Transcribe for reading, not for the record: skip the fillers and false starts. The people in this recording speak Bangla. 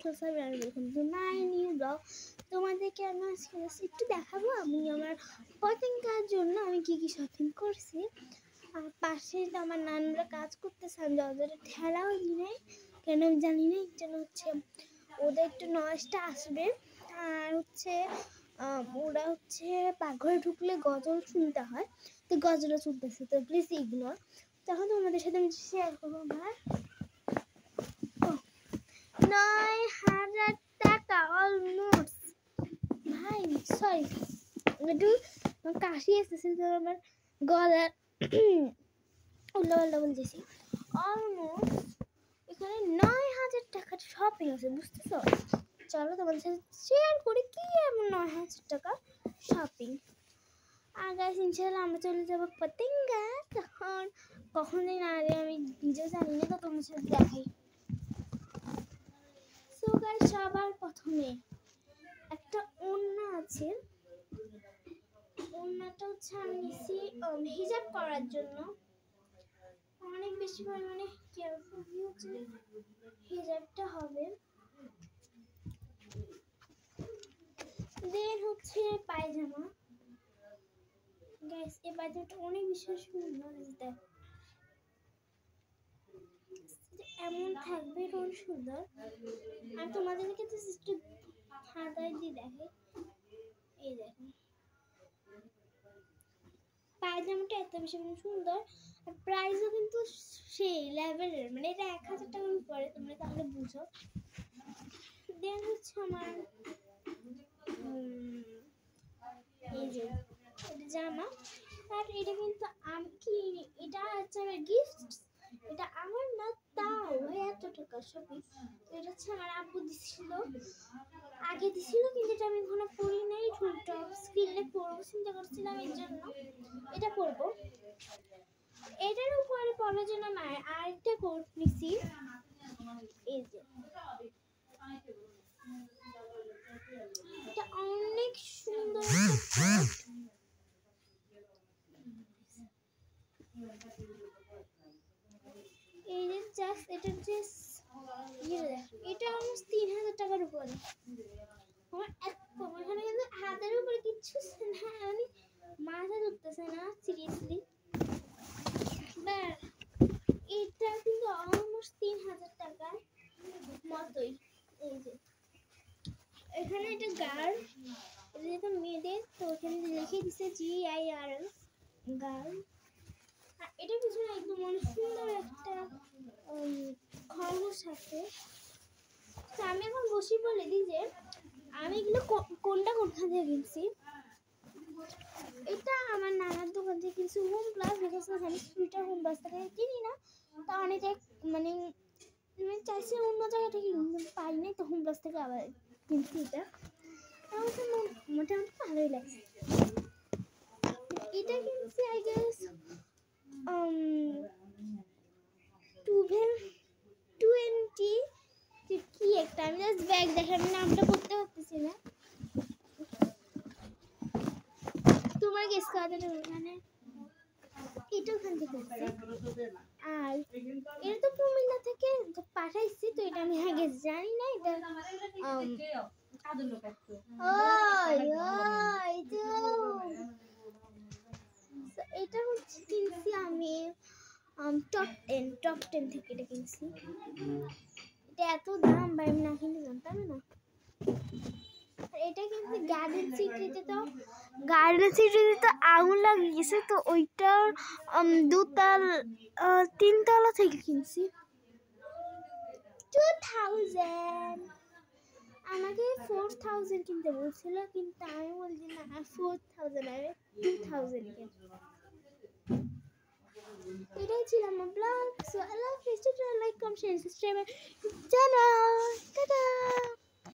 আমি বললাম তো মাই নিউ ব্লগ। তোমাদেরকে আমি আজকে একটু দেখাবো আমি আমার পতেঙ্গার জন্য আমি কী কী শপিং করছি। আর পাশে আমার নানুরা কাজ করতেছে, আমি ওদের ঠেলাও দিই নাই, কেন আমি জানি না, যেন হচ্ছে ওদের একটু নয়েজটা আসবে। আর হচ্ছে ওরা হচ্ছে পাকঘরে ঢুকলে গজল শুনতে হয়, তো গজলও শুনতেছে, তো প্লিজ ইগনোর। তখন তোমাদের সাথে আমি শেয়ার করবো আমার 9,000 টাকা অলমোস্ট। ভাই সরি, একটু কাশি এসেছে, তো আমার গলা উল্লাপাল্লা বলতেছি। অলমোস্ট এখানে 9,000 টাকার শপিং আছে, বুঝতেছো? চলো তোমাদের সাথে শেয়ার করি কি এমন 9,000 টাকা শপিং। আর গাইস ইনশাআল্লাহ আমরা চলে যাবো পতেঙ্গা, তখন কখন দিন আগে আমি নিজেও জানি না, তো তোমাদের সাথে দেখাই। সো গাইস সবার প্রথমে একটা ওড়না আছে, ওড়নাটা হচ্ছে আমি নিছি হিজাব করার জন্য, অনেক বেশি পরিমাণে কেয়ারফুলি হচ্ছে হিজাবটা হবে। দেন হচ্ছে পায়জামা। গাইস এই পায়জামাটা অনেক বেশি সুন্দর, দেখ এমন থাকবে, অনেক সুন্দর। আর তোমাদেরকে তো একটু হাতায় দিয়ে দেখে, এই দেখো পায়জামাটা এত বেশি সুন্দর। আর প্রাইসও কিন্তু সেই লেভেলের, মানে এটা 1,000 টাকার উপরে, তোমরা তাহলে বুঝো। দেন হচ্ছে আমার এই যে এটা জামা, আর এটা কিন্তু আমি কি, এটা হচ্ছে আমার গিফট, এটা আমার না, তাও এত টাকা শপিং। এটা হচ্ছে আমার আব্বু দিছিল, আগে দিছিল, কিন্তু এটা আমি এখনো পরি নাই, টপ স্কিনে পরবো চিন্তা করছিলাম, এর জন্য এটা পরবো। এটার উপরে পরার জন্য না আরেকটা কোট নিছি, এই যে এটা অনেক সুন্দর একটা এই যে জাস্ট এটার যে এটা অলমোস্ট 3,000 টাকার উপরে। আমার এখানে কিন্তু হাতের উপরে কিচ্ছু না, মানে মাথা ঢুকতেছে না সিরিয়াসলি। এটা কিন্তু অলমোস্ট 3,000 টাকার মতোই। এই যে এখানে এটা গার্ল, এটা মেয়েদের, তো এখানে লিখে দিছে GIRL গার্ল। আর এটা পিছনে একদম অনেক সুন্দর একটা খরগোশ আছে। তো আমি এখন বসি বলে দিই যে আমি এগুলো কোনটা কোথা থেকে কিনছি। এটা আমার নানার দোকান থেকে কিনছি, হোম প্লাস, বিকজ আমি সুইটার হোম প্লাস থেকে কিনি না, তা অনেক মানে চাইছি অন্য জায়গা থেকে পাই নাই, তো হোম প্লাস থেকে আবার কিনছি। এটা মোটামুটি ভালোই লাগছে। এটা কিনছি আই গেস 20 কি একটা, আমি জাস্ট ব্যাগ দেখে আমি নামটা করতে পারতেছি না, তোমার গেস করা মানে এটা ওখান থেকে। আর এটা তো কুমিল্লা থেকে পাঠাইছি, তো এটা আমি আগে জানি না। এটা এটা হচ্ছে কিনছি আমি টপ 10 থেকে এটা কিনছি। এটা এত দাম ভাই, আমি না কিনতে জানতাম না। এটা কিন্তু গার্ডেন সিটিতে তো আগুন লাগে গেছে, তো ওইটার 3 তলা থেকে কিনছি 2000। আমাকে 4,000 কিনতে বলছিল, কিন্তু আমি বলছি না 4,000 আর 2,000 কেন। এটাই ছিল আমার ব্লগ। সো আল্লাহ হাফেজ, লাইক কমেন্ট শেয়ার সাবস্ক্রাইব জানাও, টাটা।